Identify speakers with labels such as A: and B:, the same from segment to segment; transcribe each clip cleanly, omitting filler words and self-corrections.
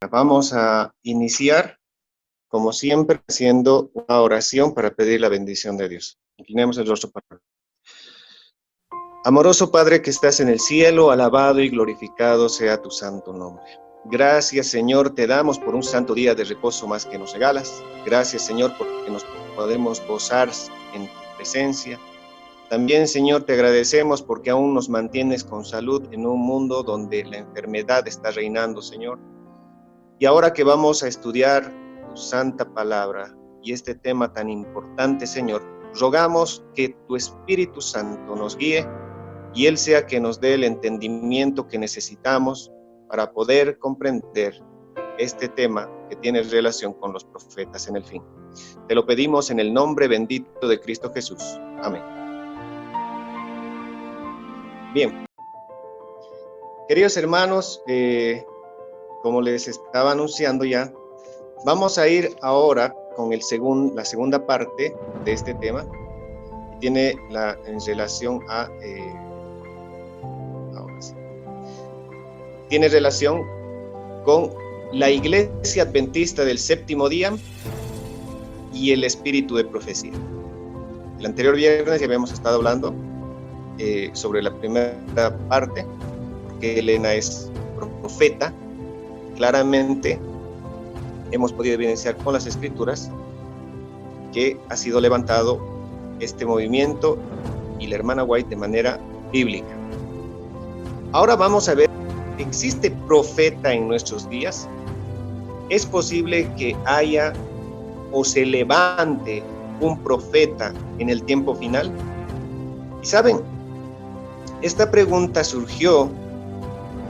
A: Vamos a iniciar, como siempre, haciendo una oración para pedir la bendición de Dios. Inclinemos el rostro para orar. Amoroso Padre que estás en el cielo, alabado y glorificado sea tu santo nombre. Gracias, Señor, te damos por un santo día de reposo más que nos regalas. Gracias, Señor, porque nos podemos gozar en tu presencia. También, Señor, te agradecemos porque aún nos mantienes con salud en un mundo donde la enfermedad está reinando, Señor. Y ahora que vamos a estudiar tu santa palabra y este tema tan importante, Señor, rogamos que tu Espíritu Santo nos guíe y Él sea que nos dé el entendimiento que necesitamos para poder comprender este tema que tiene relación con los profetas en el fin. Te lo pedimos en el nombre bendito de Cristo Jesús. Amén. Bien. Queridos hermanos, como les estaba anunciando ya, vamos a ir ahora con la segunda parte de este tema, que tiene en relación a tiene relación con la Iglesia Adventista del Séptimo Día y el espíritu de profecía. El anterior viernes ya habíamos estado hablando sobre la primera parte, porque Elena es profeta. Claramente hemos podido evidenciar con las escrituras que ha sido levantado este movimiento y la hermana White de manera bíblica. Ahora vamos a ver, ¿existe profeta en nuestros días? ¿Es posible que haya o se levante un profeta en el tiempo final? Y saben, esta pregunta surgió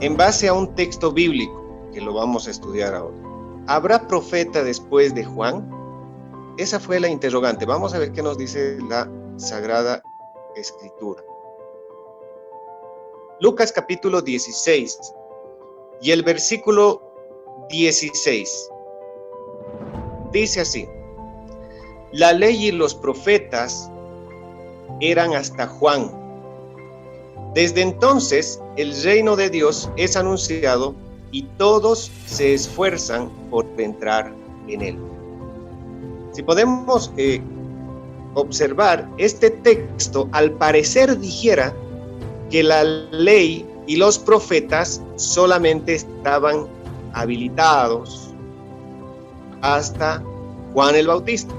A: en base a un texto bíblico que lo vamos a estudiar ahora. ¿Habrá profeta después de Juan? Esa fue la interrogante. Vamos a ver qué nos dice la Sagrada Escritura. Lucas capítulo 16 y el versículo 16 dice así: la ley y los profetas eran hasta Juan. Desde entonces el reino de Dios es anunciado y todos se esfuerzan por entrar en él. Si podemos observar, este texto al parecer dijera que la ley y los profetas solamente estaban habilitados hasta Juan el Bautista.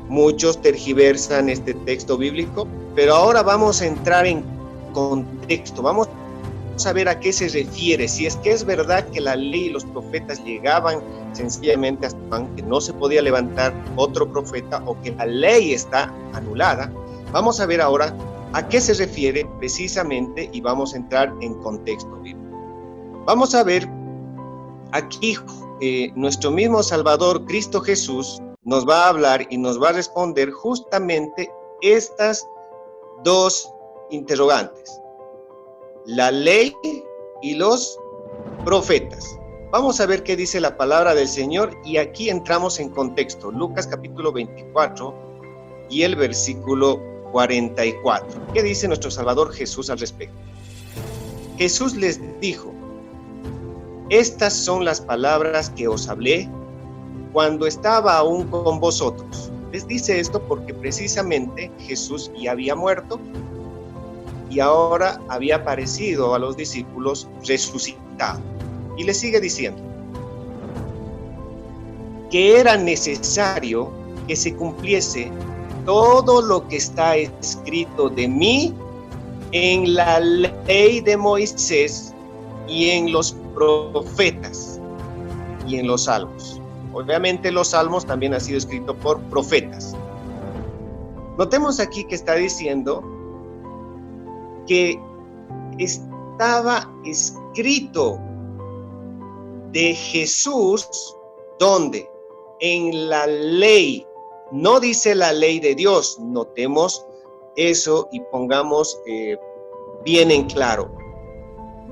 A: Muchos tergiversan este texto bíblico, pero ahora vamos a entrar en contexto, vamos a ver a qué se refiere, si es que es verdad que la ley y los profetas llegaban sencillamente hasta Juan, que no se podía levantar otro profeta o que la ley está anulada. Vamos a ver ahora a qué se refiere precisamente y vamos a entrar en contexto bíblico. Vamos a ver aquí nuestro mismo Salvador, Cristo Jesús, nos va a hablar y nos va a responder justamente estas dos interrogantes: la ley y los profetas. Vamos a ver qué dice la palabra del Señor y aquí entramos en contexto. Lucas capítulo 24 y el versículo 44. ¿Qué dice nuestro Salvador Jesús al respecto? Jesús les dijo: estas son las palabras que os hablé cuando estaba aún con vosotros. Les dice esto porque precisamente Jesús ya había muerto y ahora había aparecido a los discípulos resucitado. Y les sigue diciendo que era necesario que se cumpliese todo lo que está escrito de mí en la ley de Moisés y en los profetas y en los salmos. Obviamente los salmos también han sido escritos por profetas. Notemos aquí que está diciendo que estaba escrito de Jesús, ¿dónde? En la ley. No dice la ley de Dios. Notemos eso y pongamos bien en claro.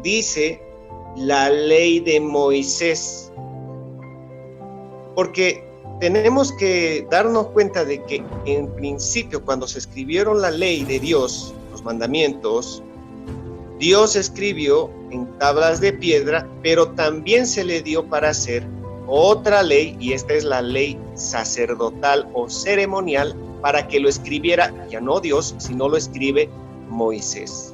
A: Dice la ley de Moisés. Porque tenemos que darnos cuenta de que en principio, cuando se escribieron la ley de Dios, los mandamientos, Dios escribió en tablas de piedra, pero también se le dio para hacer otra ley, y esta es la ley sacerdotal o ceremonial, para que lo escribiera ya no Dios, sino lo escribe Moisés.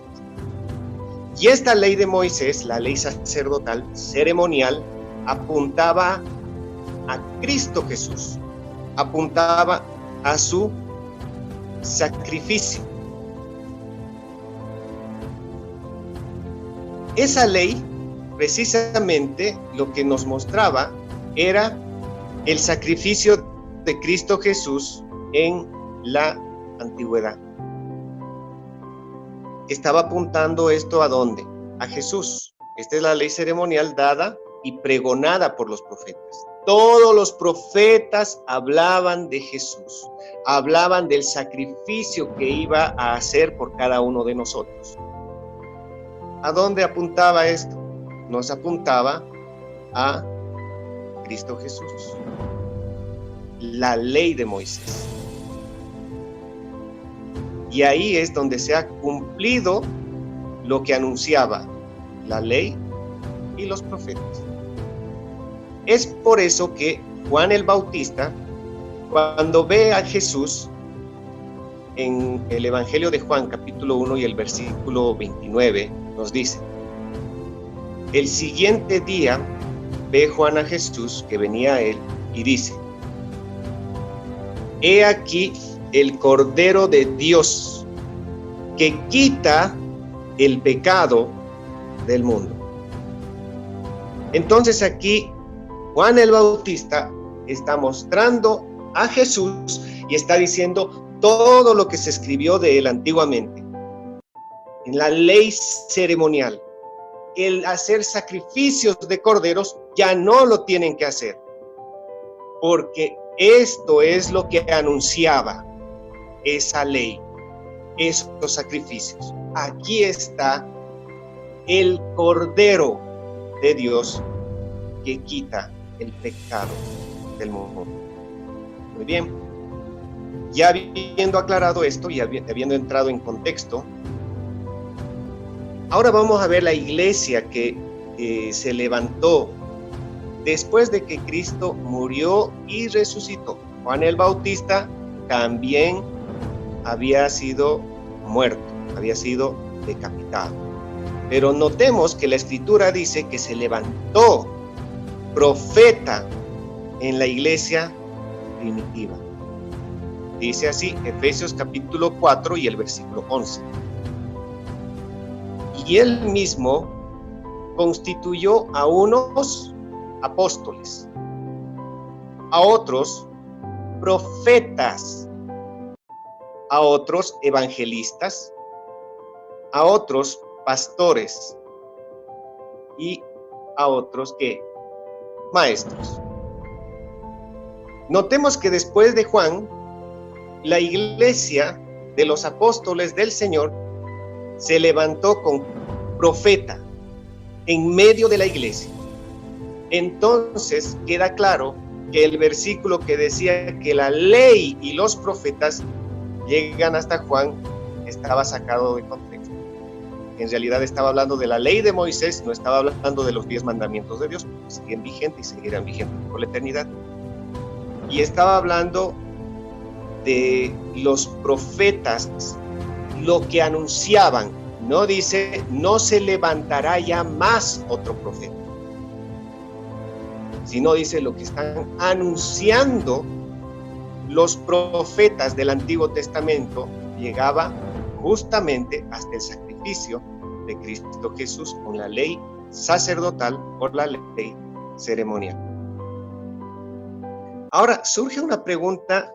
A: Y esta ley de Moisés, la ley sacerdotal ceremonial, apuntaba a Cristo Jesús, apuntaba a su sacrificio. Esa ley, precisamente, lo que nos mostraba era el sacrificio de Cristo Jesús en la antigüedad. Estaba apuntando esto ¿a dónde? A Jesús. Esta es la ley ceremonial dada y pregonada por los profetas. Todos los profetas hablaban de Jesús, hablaban del sacrificio que iba a hacer por cada uno de nosotros. ¿A dónde apuntaba esto? Nos apuntaba a Cristo Jesús, la ley de Moisés. Y ahí es donde se ha cumplido lo que anunciaba la ley y los profetas. Es por eso que Juan el Bautista, cuando ve a Jesús en el Evangelio de Juan, capítulo 1 y el versículo 29, nos dice: el siguiente día ve Juan a Jesús que venía a él y dice: he aquí el Cordero de Dios que quita el pecado del mundo. Entonces aquí Juan el Bautista está mostrando a Jesús y está diciendo todo lo que se escribió de él antiguamente. En la ley ceremonial, el hacer sacrificios de corderos ya no lo tienen que hacer, porque esto es lo que anunciaba esa ley, esos sacrificios. Aquí está el Cordero de Dios que quita el pecado del mundo. Muy bien, ya habiendo aclarado esto y habiendo entrado en contexto, ahora vamos a ver la iglesia que se levantó después de que Cristo murió y resucitó. Juan el Bautista también había sido muerto, había sido decapitado. Pero notemos que la Escritura dice que se levantó profeta en la iglesia primitiva. Dice así, Efesios capítulo 4 y el versículo 11. Y él mismo constituyó a unos apóstoles, a otros profetas, a otros evangelistas, a otros pastores y a otros ¿qué? Maestros. Notemos que después de Juan, la iglesia de los apóstoles del Señor se levantó con profeta en medio de la iglesia. Entonces queda claro que el versículo que decía que la ley y los profetas llegan hasta Juan estaba sacado de contexto. En realidad estaba hablando de la ley de Moisés, no estaba hablando de los 10 mandamientos de Dios, porque siguen vigentes y seguirán vigentes por la eternidad. Y estaba hablando de los profetas, lo que anunciaban. No dice, no se levantará ya más otro profeta, sino dice lo que están anunciando los profetas del Antiguo Testamento llegaba justamente hasta el sacrificio de Cristo Jesús con la ley sacerdotal o la ley ceremonial. Ahora surge una pregunta: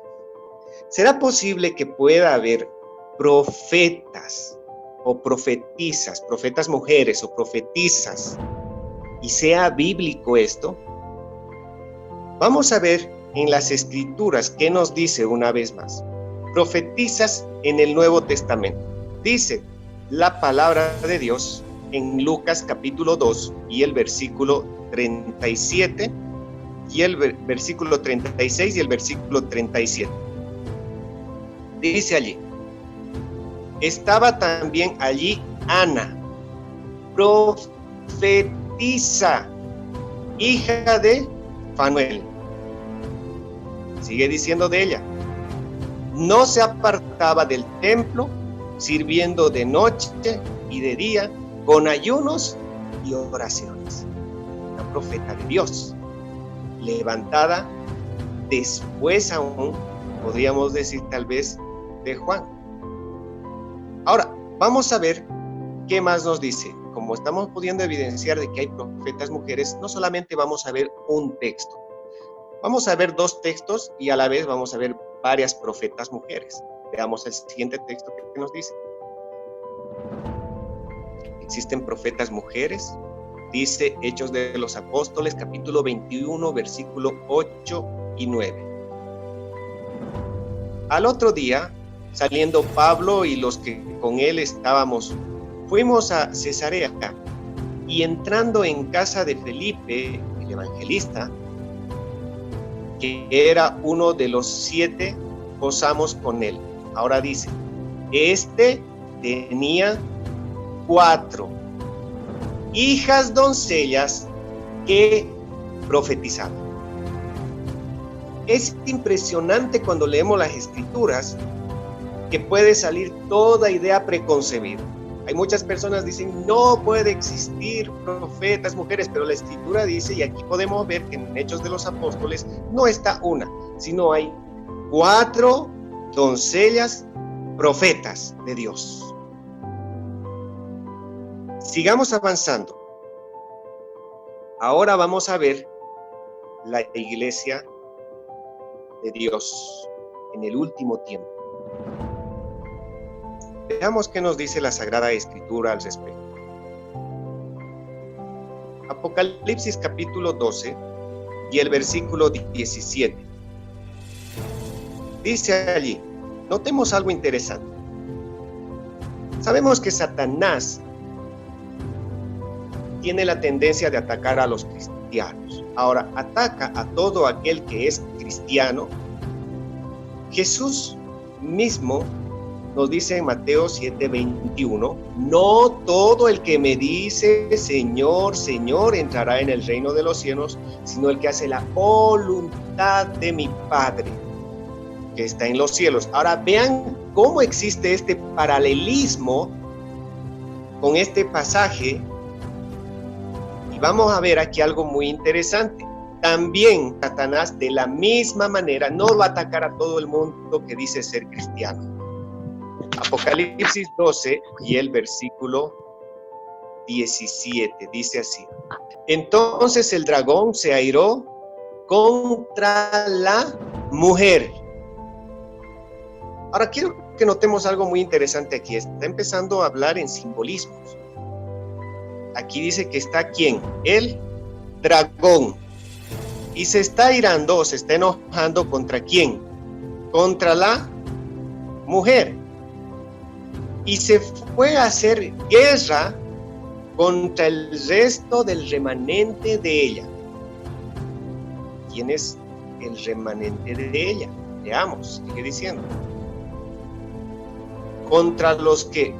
A: ¿será posible que pueda haber profetas o profetisas, profetas mujeres o profetisas, y sea bíblico esto? Vamos a ver en las Escrituras qué nos dice una vez más. Profetisas en el Nuevo Testamento. Dice la palabra de Dios en Lucas capítulo 2 y el versículo 37 y el versículo 36 y el versículo 37. Dice allí: estaba también allí Ana, profetiza, hija de Fanuel. Sigue diciendo de ella: no se apartaba del templo, sirviendo de noche y de día, con ayunos y oraciones. Una profeta de Dios, levantada después aún, podríamos decir tal vez, de Juan. Ahora, vamos a ver qué más nos dice. Como estamos pudiendo evidenciar de que hay profetas mujeres, no solamente vamos a ver un texto, vamos a ver dos textos y a la vez vamos a ver varias profetas mujeres. Veamos el siguiente texto que nos dice. ¿Existen profetas mujeres? Dice Hechos de los Apóstoles, capítulo 21, versículo 8 y 9. Al otro día, saliendo Pablo y los que con él estábamos, fuimos a Cesarea, y entrando en casa de Felipe, el evangelista, que era uno de los 7, posamos con él. Ahora dice, este tenía 4 hijas doncellas que profetizaban. Es impresionante cuando leemos las escrituras que puede salir toda idea preconcebida. Hay muchas personas que dicen, no puede existir profetas mujeres, pero la escritura dice, y aquí podemos ver que en Hechos de los Apóstoles no está una, sino hay 4 doncellas profetas de Dios. Sigamos avanzando. Ahora vamos a ver la iglesia de Dios en el último tiempo. Veamos qué nos dice la Sagrada Escritura al respecto. Apocalipsis capítulo 12 y el versículo 17. Dice allí, notemos algo interesante. Sabemos que Satanás tiene la tendencia de atacar a los cristianos. Ahora, ataca a todo aquel que es cristiano. Jesús mismo nos dice en Mateo 7:21, no todo el que me dice Señor, Señor entrará en el reino de los cielos, sino el que hace la voluntad de mi Padre que está en los cielos. Ahora vean cómo existe este paralelismo con este pasaje, y vamos a ver aquí algo muy interesante. También Satanás de la misma manera no va a atacar a todo el mundo que dice ser cristiano. Apocalipsis 12 y el versículo 17 dice así: entonces el dragón se airó contra la mujer. Ahora quiero que notemos algo muy interesante aquí. Está empezando a hablar en simbolismos. Aquí dice que está ¿quién? El dragón. Y se está airando o se está enojando ¿contra quién? Contra la mujer. Y se fue a hacer guerra contra el resto del remanente de ella. ¿Quién es el remanente de ella? Veamos, sigue diciendo. Contra los que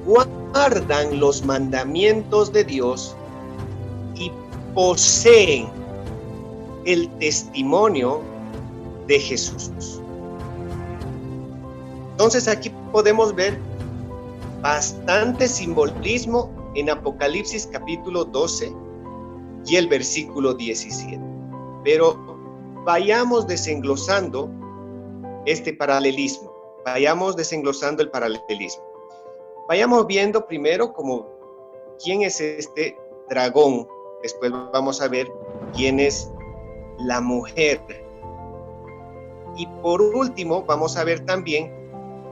A: guardan los mandamientos de Dios y poseen el testimonio de Jesús. Entonces aquí podemos ver bastante simbolismo en Apocalipsis capítulo 12 y el versículo 17. Pero vayamos desenglosando este paralelismo. Vayamos desenglosando el paralelismo. Vayamos viendo primero como quién es este dragón. Después vamos a ver quién es la mujer. Y por último vamos a ver también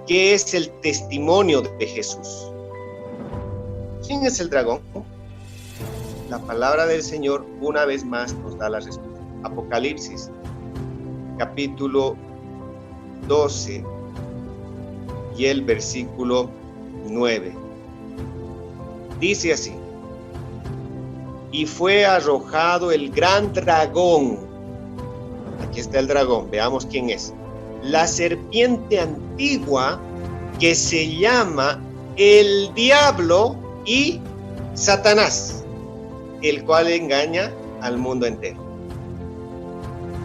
A: qué es el testimonio de Jesús. ¿Quién es el dragón? La palabra del Señor una vez más nos da la respuesta. Apocalipsis capítulo 12 y el versículo 9. Dice así: y fue arrojado el gran dragón. Aquí está el dragón, veamos quién es. La serpiente antigua, que se llama el diablo y Satanás, el cual engaña al mundo entero.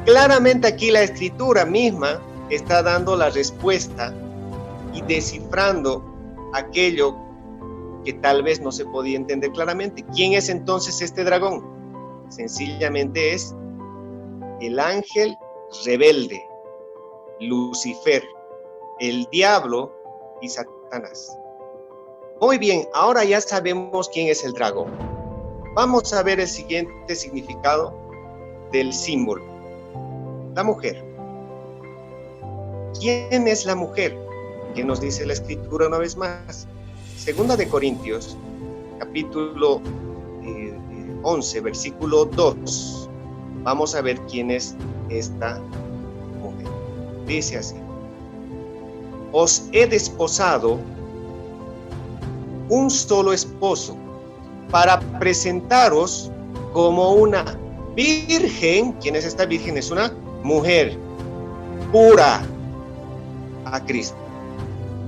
A: Claramente aquí la escritura misma está dando la respuesta y descifrando aquello que tal vez no se podía entender claramente. ¿Quién es entonces este dragón? Sencillamente es el ángel rebelde, Lucifer, el diablo y Satanás. Muy bien, ahora ya sabemos quién es el dragón. Vamos a ver el siguiente significado del símbolo. La mujer. ¿Quién es la mujer? ¿Qué nos dice la escritura una vez más? Segunda de Corintios, capítulo 11, versículo 2. Vamos a ver quién es esta mujer. Dice así: os he desposado un solo esposo para presentaros como una virgen. ¿Quién es esta virgen? Es una mujer pura a Cristo.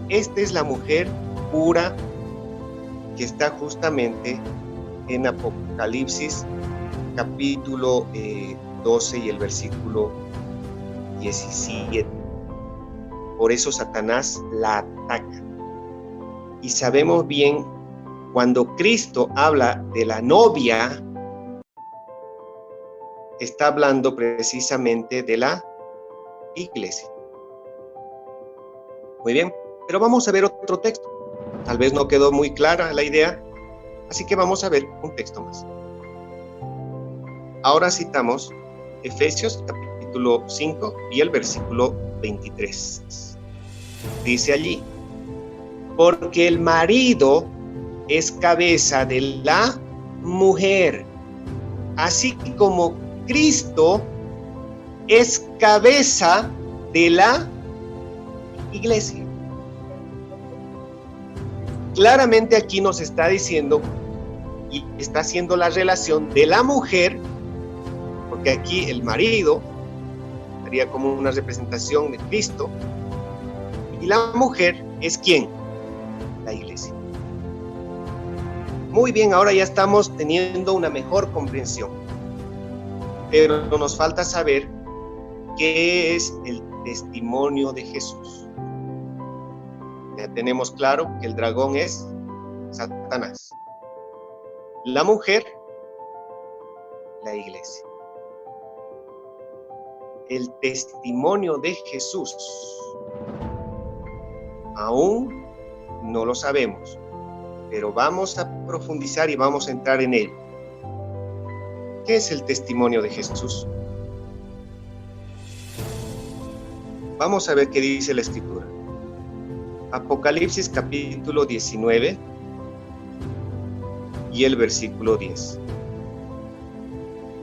A: Esta es la mujer pura que está justamente en Apocalipsis capítulo 12 y el versículo 17. Por eso Satanás la ataca. Y sabemos bien, cuando Cristo habla de la novia, está hablando precisamente de la iglesia. Muy bien, pero vamos a ver otro texto. Tal vez no quedó muy clara la idea, así que vamos a ver un texto más. Ahora citamos Efesios capítulo 5 y el versículo 23. Dice allí: porque el marido es cabeza de la mujer, así como Cristo es cabeza de la iglesia. Claramente aquí nos está diciendo y está haciendo la relación de la mujer, porque aquí el marido sería como una representación de Cristo, y la mujer es ¿quién? La iglesia. Muy bien, ahora ya estamos teniendo una mejor comprensión, pero nos falta saber qué es el testimonio de Jesús. Ya tenemos claro que el dragón es Satanás, la mujer, la iglesia. El testimonio de Jesús aún no lo sabemos, pero vamos a profundizar y vamos a entrar en él. ¿Qué es el testimonio de Jesús? Vamos a ver qué dice la escritura. Apocalipsis capítulo 19 y el versículo 10.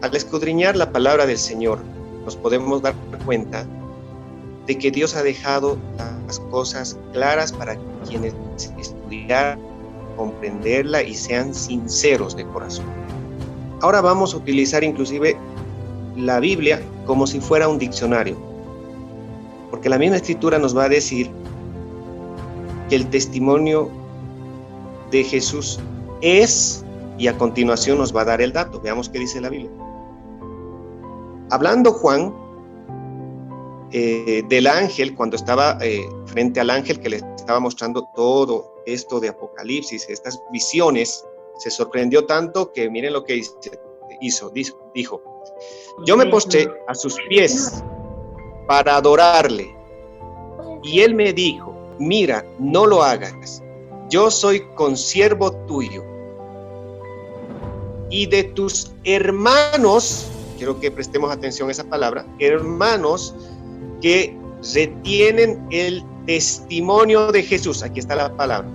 A: Al escudriñar la palabra del Señor, nos podemos dar cuenta de que Dios ha dejado las cosas claras para quienes estudiar, comprenderla y sean sinceros de corazón. Ahora vamos a utilizar inclusive la Biblia como si fuera un diccionario, porque la misma escritura nos va a decir que el testimonio de Jesús es, y a continuación nos va a dar el dato. Veamos qué dice la Biblia. Hablando Juan del ángel, cuando estaba frente al ángel que le estaba mostrando todo esto de Apocalipsis, estas visiones, se sorprendió tanto que miren lo que dijo: yo me postré a sus pies para adorarle, y él me dijo: mira, no lo hagas, yo soy consiervo tuyo y de tus hermanos. Quiero que prestemos atención a esa palabra, hermanos que retienen el testimonio de Jesús. Aquí está la palabra,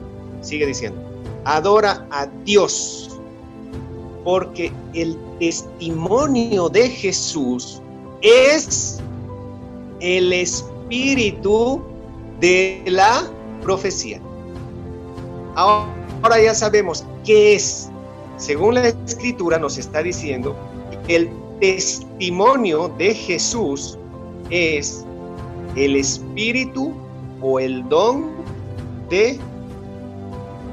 A: sigue diciendo: adora a Dios, porque el testimonio de Jesús es el espíritu de la profecía. Ahora ya sabemos qué es. Según la escritura nos está diciendo que el testimonio de Jesús es el espíritu o el don de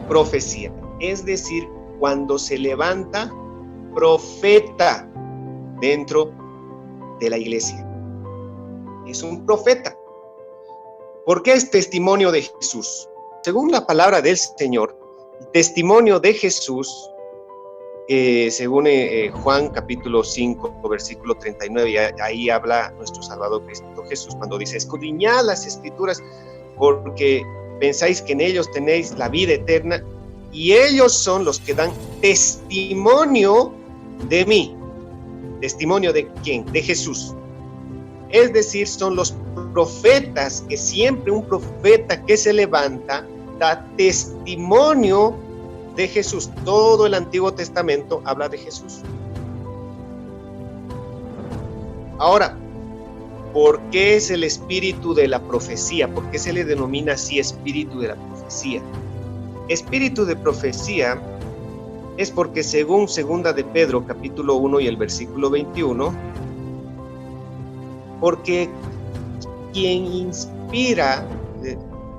A: profecía, es decir, cuando se levanta profeta dentro de la iglesia. Es un profeta. ¿Por qué es testimonio de Jesús? Según la palabra del Señor, el testimonio de Jesús, según Juan capítulo 5, versículo 39, ahí habla nuestro Salvador Cristo Jesús cuando dice: escudriñad las Escrituras porque pensáis que en ellos tenéis la vida eterna, y ellos son los que dan testimonio de mí. ¿Testimonio de quién? De Jesús. Es decir, son los profetas, que siempre un profeta que se levanta da testimonio de Jesús. Todo el Antiguo Testamento habla de Jesús. Ahora, ¿por qué es el espíritu de la profecía? ¿Por qué se le denomina así espíritu de la profecía? Espíritu de profecía es porque según segunda de Pedro capítulo 1 y el versículo 21, porque quien inspira,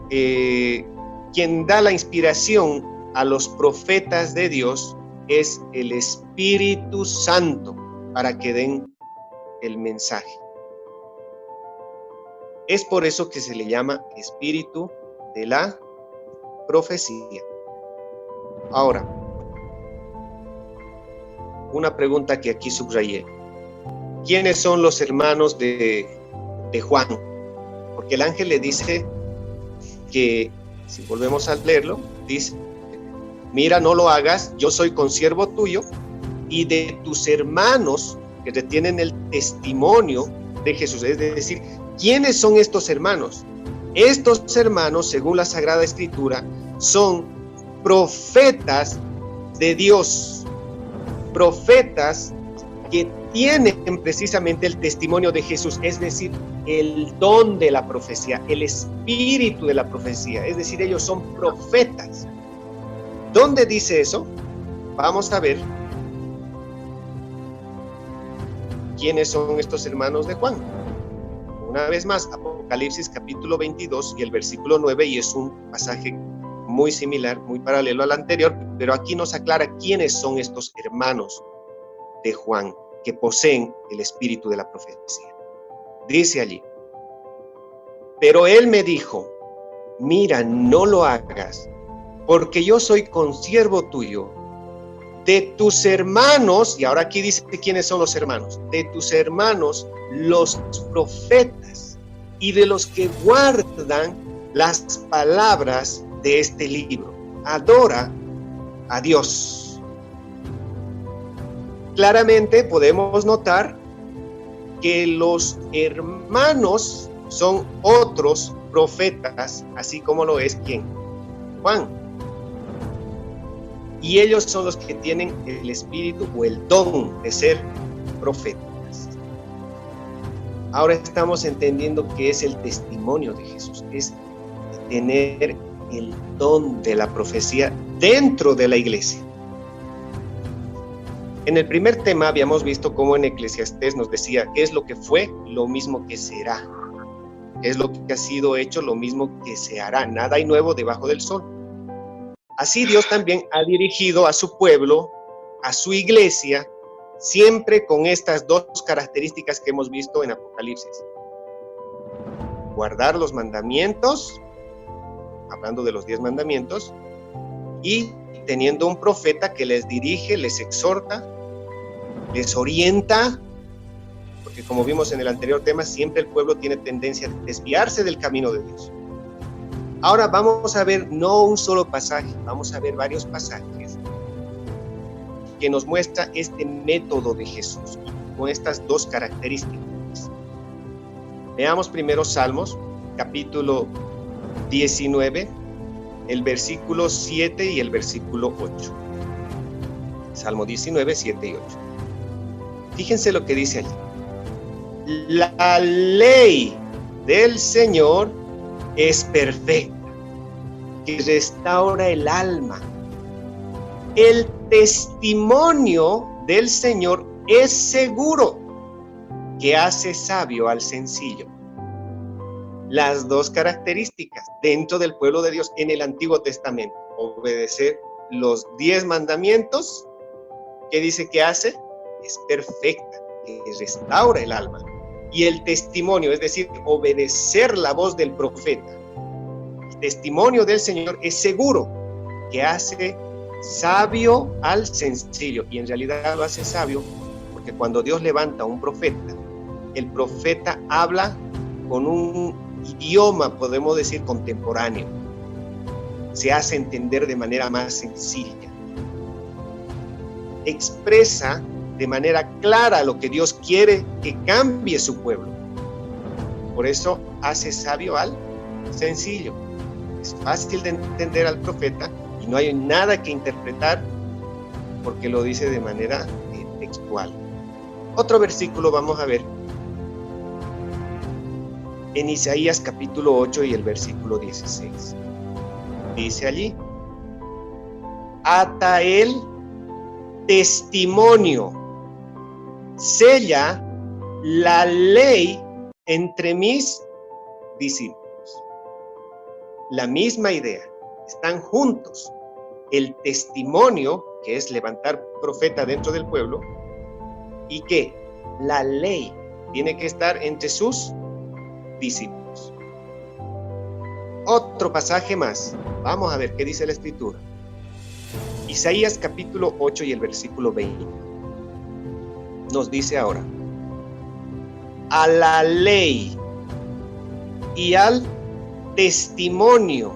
A: quien da la inspiración a los profetas de Dios es el Espíritu Santo para que den el mensaje. Es por eso que se le llama espíritu de la profecía. Ahora, una pregunta que aquí subrayé. ¿Quiénes son los hermanos de Juan? Porque el ángel le dice que, si volvemos a leerlo, dice: mira, no lo hagas, yo soy consiervo tuyo y de tus hermanos que retienen el testimonio de Jesús. Es decir, ¿quiénes son estos hermanos? Estos hermanos, según la Sagrada Escritura, son profetas de Dios, profetas que tienen precisamente el testimonio de Jesús, es decir, el don de la profecía, el espíritu de la profecía, es decir, ellos son profetas. ¿Dónde dice eso? Vamos a ver quiénes son estos hermanos de Juan. Una vez más, Apocalipsis capítulo 22 y el versículo 9, y es un pasaje muy similar, muy paralelo al anterior, pero aquí nos aclara quiénes son estos hermanos de Juan que poseen el espíritu de la profecía. Dice allí: pero él me dijo, mira, no lo hagas, porque yo soy consiervo tuyo, de tus hermanos, y ahora aquí dice quiénes son los hermanos, de tus hermanos los profetas, y de los que guardan las palabras de este libro. Adora a Dios. Claramente podemos notar que los hermanos son otros profetas, así como lo es ¿quién? Juan. Y ellos son los que tienen el espíritu o el don de ser profetas. Ahora estamos entendiendo qué es el testimonio de Jesús. Es tener el don de la profecía dentro de la iglesia. En el primer tema habíamos visto cómo en Eclesiastés nos decía qué es lo que fue, lo mismo que será. Qué es lo que ha sido hecho, lo mismo que se hará. Nada hay nuevo debajo del sol. Así Dios también ha dirigido a su pueblo, a su iglesia, siempre con estas dos características que hemos visto en Apocalipsis. Guardar los mandamientos, hablando de los 10 mandamientos, y teniendo un profeta que les dirige, les exhorta, les orienta, porque como vimos en el anterior tema, siempre el pueblo tiene tendencia a desviarse del camino de Dios. Ahora vamos a ver no un solo pasaje, vamos a ver varios pasajes que nos muestra este método de Jesús con estas dos características. Veamos primero Salmos, capítulo 19, el versículo 7 y el versículo 8. Salmo 19, 7 y 8. Fíjense lo que dice allí. La ley del Señor es perfecta, que restaura el alma. El testimonio del Señor es seguro, que hace sabio al sencillo. Las dos características dentro del pueblo de Dios en el Antiguo Testamento: obedecer los 10 mandamientos, ¿qué dice que hace? Es perfecta, que restaura el alma. Y el testimonio, es decir, obedecer la voz del profeta, el testimonio del Señor es seguro, que hace sabio al sencillo. Y en realidad lo hace sabio porque cuando Dios levanta a un profeta, el profeta habla con un idioma, podemos decir, contemporáneo. Se hace entender de manera más sencilla. Expresa de manera clara lo que Dios quiere que cambie su pueblo. Por eso hace sabio al sencillo. Es fácil de entender al profeta y no hay nada que interpretar porque lo dice de manera textual. Otro versículo vamos a ver en Isaías capítulo 8 y el versículo 16. Dice allí: ata el testimonio, sella la ley entre mis discípulos. La misma idea, están juntos. El testimonio, que es levantar profeta dentro del pueblo, y que la ley tiene que estar entre sus discípulos. Otro pasaje más, vamos a ver qué dice la Escritura. Isaías capítulo 8 y el versículo 20. Nos dice ahora: a la ley y al testimonio,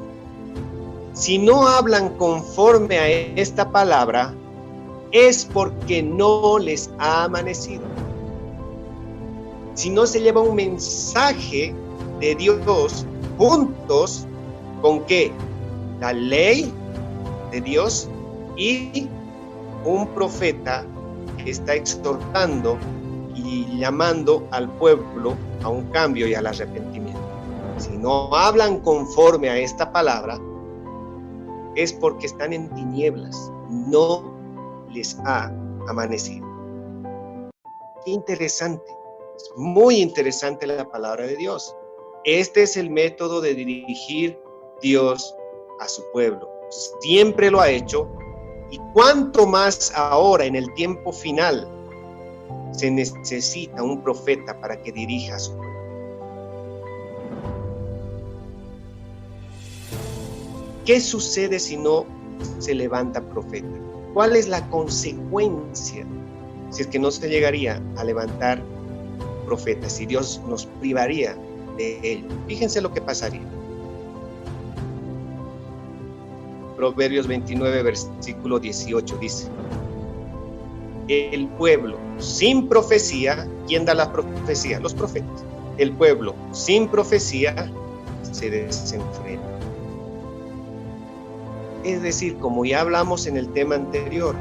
A: si no hablan conforme a esta palabra, es porque no les ha amanecido. Si no se lleva un mensaje de Dios juntos con ¿qué? La ley de Dios y un profeta que está exhortando y llamando al pueblo a un cambio y al arrepentimiento. Si no hablan conforme a esta palabra, es porque están en tinieblas, no les ha amanecido. Qué interesante, es muy interesante la palabra de Dios. Este es el método de dirigir Dios a su pueblo. Siempre lo ha hecho, y cuanto más ahora en el tiempo final se necesita un profeta para que dirija a su pueblo. ¿Qué sucede si no se levanta profeta? ¿Cuál es la consecuencia si es que no se llegaría a levantar profetas? Si Dios nos privaría de ello. Fíjense lo que pasaría. Proverbios 29, versículo 18 dice: el pueblo sin profecía, ¿quién da la profecía? Los profetas. El pueblo sin profecía se desenfrena. Es decir, como ya hablamos en el tema anterior,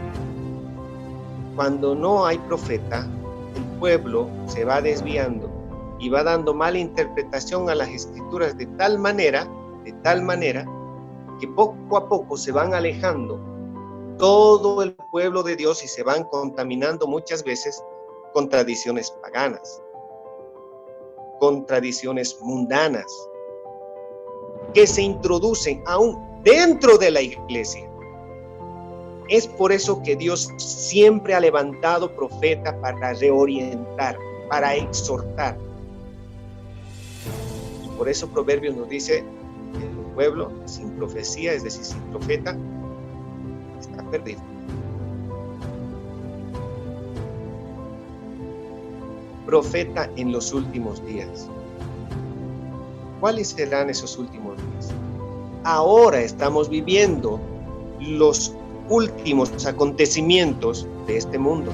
A: cuando no hay profeta, el pueblo se va desviando y va dando mala interpretación a las escrituras de tal manera que poco a poco se van alejando todo el pueblo de Dios y se van contaminando muchas veces con tradiciones paganas, con tradiciones mundanas, que se introducen aún dentro de la iglesia. Es por eso que Dios siempre ha levantado profeta para reorientar, para exhortar. Y por eso Proverbios nos dice que el pueblo sin profecía, es decir, sin profeta, está perdido. Profeta en los últimos días. ¿Cuáles serán esos últimos días? Ahora estamos viviendo los últimos acontecimientos de este mundo.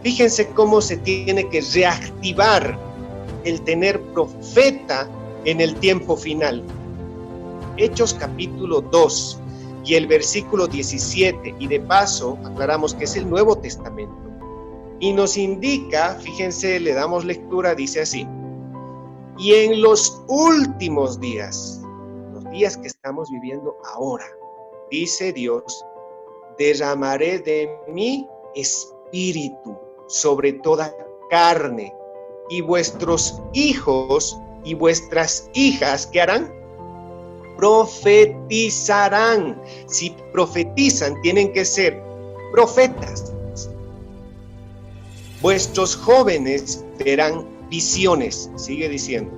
A: Fíjense cómo se tiene que reactivar el tener profeta en el tiempo final. Hechos capítulo 2 y el versículo 17, y de paso aclaramos que es el Nuevo Testamento, y nos indica, fíjense, le damos lectura, dice así: y en los últimos días, los días que estamos viviendo ahora, dice Dios, derramaré de mi espíritu sobre toda carne, y vuestros hijos y vuestras hijas, ¿qué harán? profetizarán. Si profetizan, tienen que ser profetas. Vuestros jóvenes verán visiones, sigue diciendo.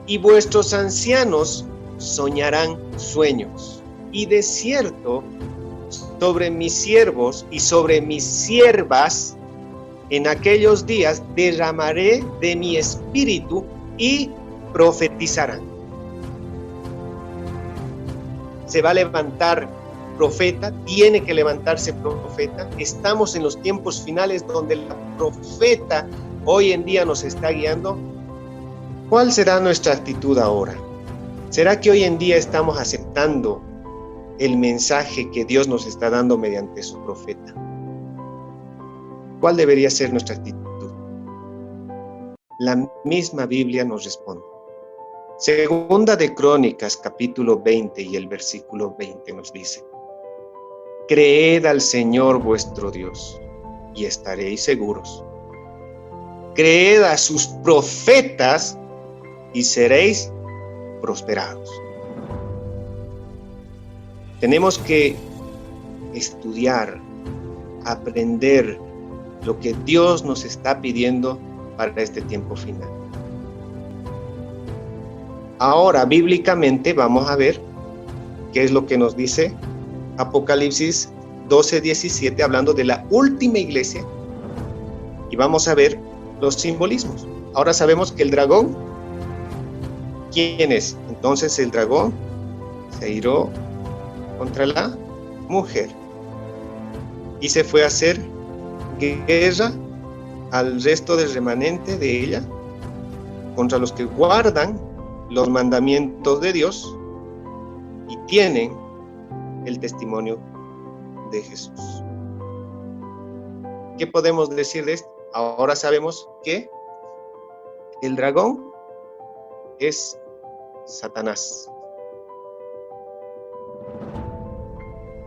A: Y vuestros ancianos soñarán sueños. Y de cierto, sobre mis siervos y sobre mis siervas, en aquellos días derramaré de mi espíritu y profetizarán. Se va a levantar profeta, tiene que levantarse profeta. Estamos en los tiempos finales donde la profeta hoy en día nos está guiando. ¿Cuál será nuestra actitud ahora? ¿Será que hoy en día estamos aceptando el mensaje que Dios nos está dando mediante su profeta? ¿Cuál debería ser nuestra actitud? La misma Biblia nos responde. Segunda de Crónicas, capítulo 20 y el versículo 20 nos dice: creed al Señor vuestro Dios y estaréis seguros. Creed a sus profetas y seréis prosperados. Tenemos que estudiar, aprender lo que Dios nos está pidiendo para este tiempo final. Ahora, bíblicamente, vamos a ver qué es lo que nos dice Apocalipsis 12:17, hablando de la última iglesia, y vamos a ver los simbolismos. Ahora sabemos que el dragón, ¿quién es? Entonces el dragón se iró contra la mujer y se fue a hacer guerra al resto del remanente de ella, contra los que guardan los mandamientos de Dios y tienen el testimonio de Jesús. ¿Qué podemos decir de esto? Ahora sabemos que el dragón es Satanás.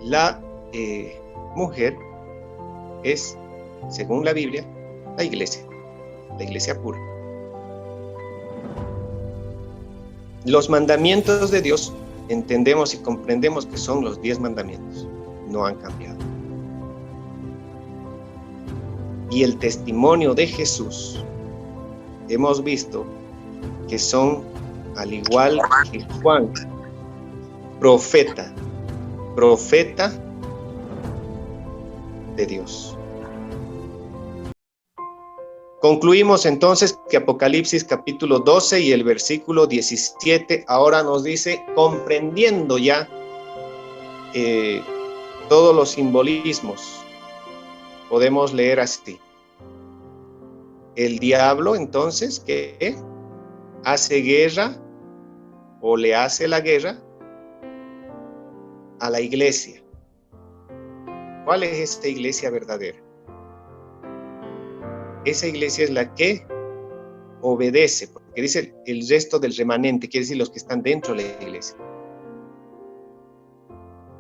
A: La mujer es, según la Biblia, la iglesia pura. Los mandamientos de Dios entendemos y comprendemos que son los 10 mandamientos, no han cambiado. Y el testimonio de Jesús, hemos visto que son, al igual que Juan, profeta de Dios. Concluimos entonces que Apocalipsis capítulo 12 y el versículo 17 ahora nos dice, comprendiendo ya todos los simbolismos, podemos leer así: el diablo entonces que hace guerra o le hace la guerra a la iglesia. ¿Cuál es esta iglesia verdadera? Esa iglesia es la que obedece, porque dice el resto del remanente, quiere decir los que están dentro de la iglesia.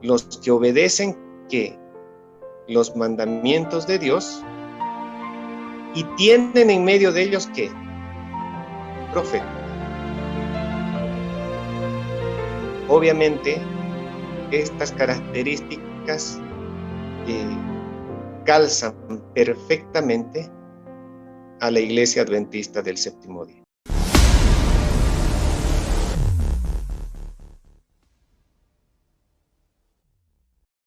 A: Los que obedecen, ¿qué? Los mandamientos de Dios, y tienen en medio de ellos, ¿qué? Profeta. Obviamente, estas características calzan perfectamente a la iglesia adventista del séptimo día.